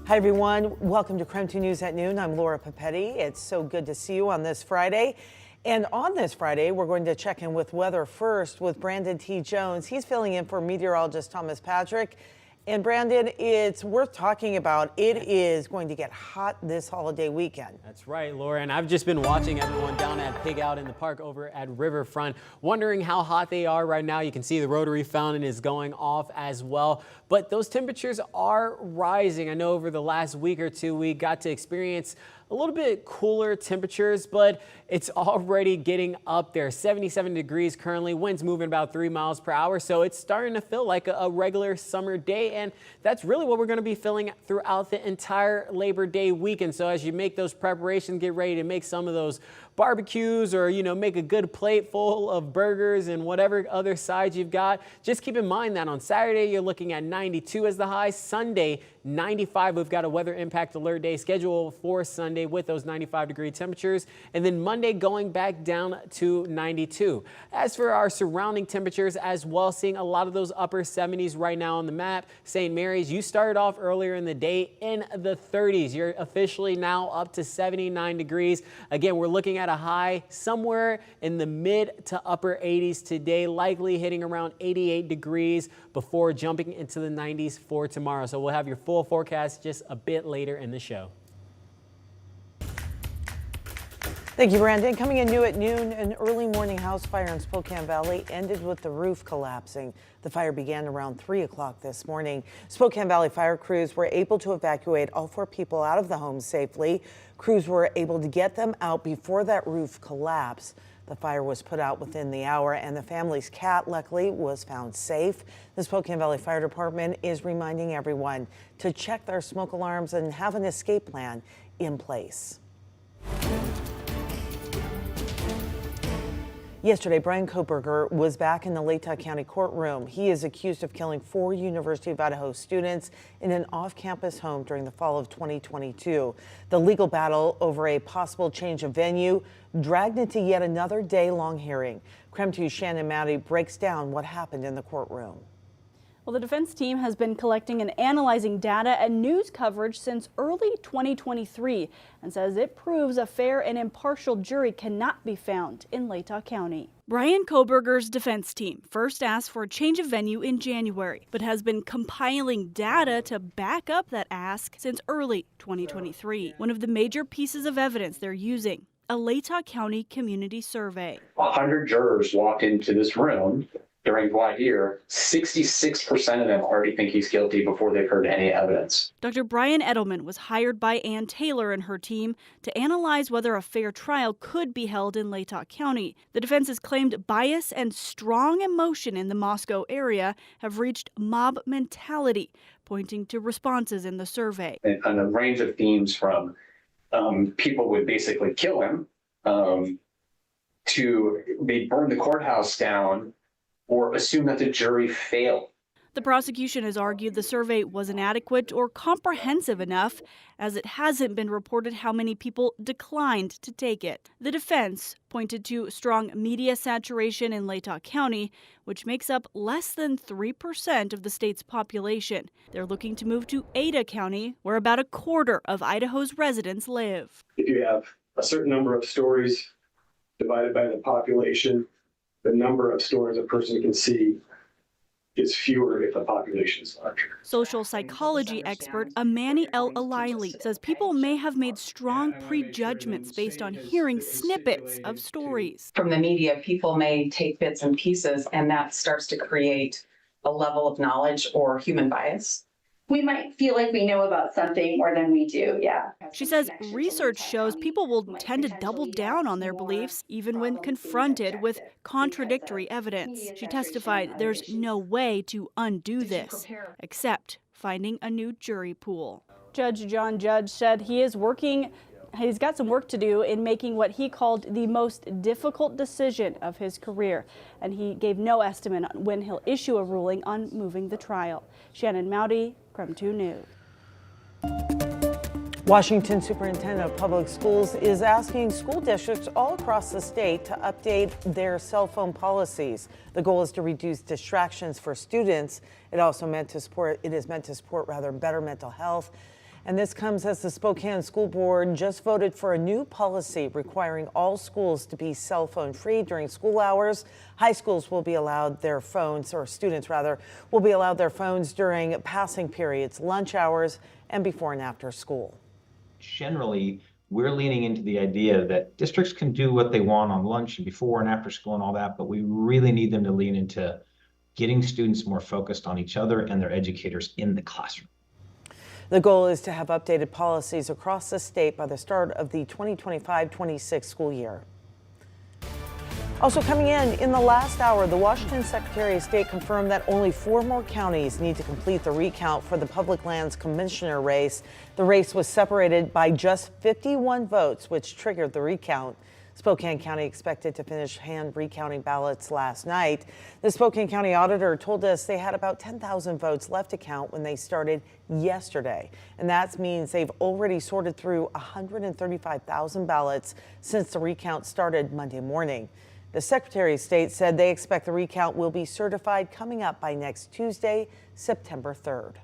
Hi, everyone. Welcome to KREM 2 News at Noon. I'm Laura Papetti. It's so good to see you on this Friday. And on this Friday, we're going to check in with weather first with Brandon T. Jones. He's filling in for meteorologist Thomas Patrick. And Brandon, it's worth talking about. It is going to get hot this holiday weekend. That's right, Laura. And I've just been watching everyone down at Pig Out in the Park over at Riverfront, wondering how hot they are right now. You can see the rotary fountain is going off as well. But those temperatures are rising. I know over the last week or two, we got to experience a little bit cooler temperatures, but it's already getting up there. 77 degrees currently, winds moving about 3 miles per hour. So it's starting to feel like a regular summer day. And that's really what we're going to be feeling throughout the entire Labor Day weekend. So as you make those preparations, get ready to make some of those barbecues or, make a good plate full of burgers and whatever other sides you've got. Just keep in mind that on Saturday, you're looking at 92 as the high. Sunday, 95. We've got a weather impact alert day scheduled for Sunday with those 95-degree temperatures. And then Monday going back down to 92. As for our surrounding temperatures as well, seeing a lot of those upper 70s right now on the map. St. Mary's, you started off earlier in the day in the 30s. You're officially now up to 79 degrees. Again, we're looking at a high somewhere in the mid to upper 80s today, likely hitting around 88 degrees before jumping into the 90s for tomorrow. So we'll have your full forecast just a bit later in the show. Thank you, Brandon. Coming in new at noon, an early morning house fire in Spokane Valley ended with the roof collapsing. The fire began around 3 o'clock this morning. Spokane Valley fire crews were able to evacuate all 4 people out of the home safely. Crews were able to get them out before that roof collapsed. The fire was put out within the hour, and the family's cat, luckily, was found safe. The Spokane Valley Fire Department is reminding everyone to check their smoke alarms and have an escape plan in place. Yesterday, Brian Koberger was back in the Latah County courtroom. He is accused of killing 4 University of Idaho students in an off-campus home during the fall of 2022. The legal battle over a possible change of venue dragged into yet another day-long hearing. KREM 2's Shannon Matty breaks down what happened in the courtroom. Well, the defense team has been collecting and analyzing data and news coverage since early 2023 and says it proves a fair and impartial jury cannot be found in Latah County. Brian Koberger's defense team first asked for a change of venue in January, but has been compiling data to back up that ask since early 2023. One of the major pieces of evidence they're using, a Latah County community survey. 100 jurors walked into this room during voir dire. 66% of them already think he's guilty before they've heard any evidence. Dr. Brian Edelman was hired by Ann Taylor and her team to analyze whether a fair trial could be held in Latah County. The defense has claimed bias and strong emotion in the Moscow area have reached mob mentality, pointing to responses in the survey. And a range of themes from people would basically kill him to they burn the courthouse down or assume that the jury failed. The prosecution has argued the survey was inadequate or comprehensive enough, as it hasn't been reported how many people declined to take it. The defense pointed to strong media saturation in Latah County, which makes up less than 3% of the state's population. They're looking to move to Ada County, where about a quarter of Idaho's residents live. If you have a certain number of stories divided by the population, the number of stories a person can see is fewer if the population is larger. Social psychology expert Amani El Alaili says people may have made strong prejudgments based on hearing snippets of stories. From the media, people may take bits and pieces, and that starts to create a level of knowledge or human bias. We might feel like we know about something more than we do, yeah. She says research shows people will tend to double down on their beliefs even when confronted with contradictory evidence. She testified there's no way to undo this, except finding a new jury pool. Judge John Judge said he's got some work to do in making what he called the most difficult decision of his career, and he gave no estimate on when he'll issue a ruling on moving the trial. Shannon Mowdy, KREM 2 News. Washington Superintendent of Public Schools is asking school districts all across the state to update their cell phone policies. The goal is to reduce distractions for students. It is meant to support better mental health. And this comes as the Spokane School Board just voted for a new policy requiring all schools to be cell phone free during school hours. High schools will be allowed their phones, or students rather, will be allowed their phones during passing periods, lunch hours, and before and after school. Generally, we're leaning into the idea that districts can do what they want on lunch and before and after school and all that, but we really need them to lean into getting students more focused on each other and their educators in the classroom. The goal is to have updated policies across the state by the start of the 2025-26 school year. Also coming in the last hour, the Washington Secretary of State confirmed that only 4 more counties need to complete the recount for the Public Lands Commissioner race. The race was separated by just 51 votes, which triggered the recount. Spokane County expected to finish hand recounting ballots last night. The Spokane County Auditor told us they had about 10,000 votes left to count when they started yesterday. And that means they've already sorted through 135,000 ballots since the recount started Monday morning. The Secretary of State said they expect the recount will be certified coming up by next Tuesday, September 3rd.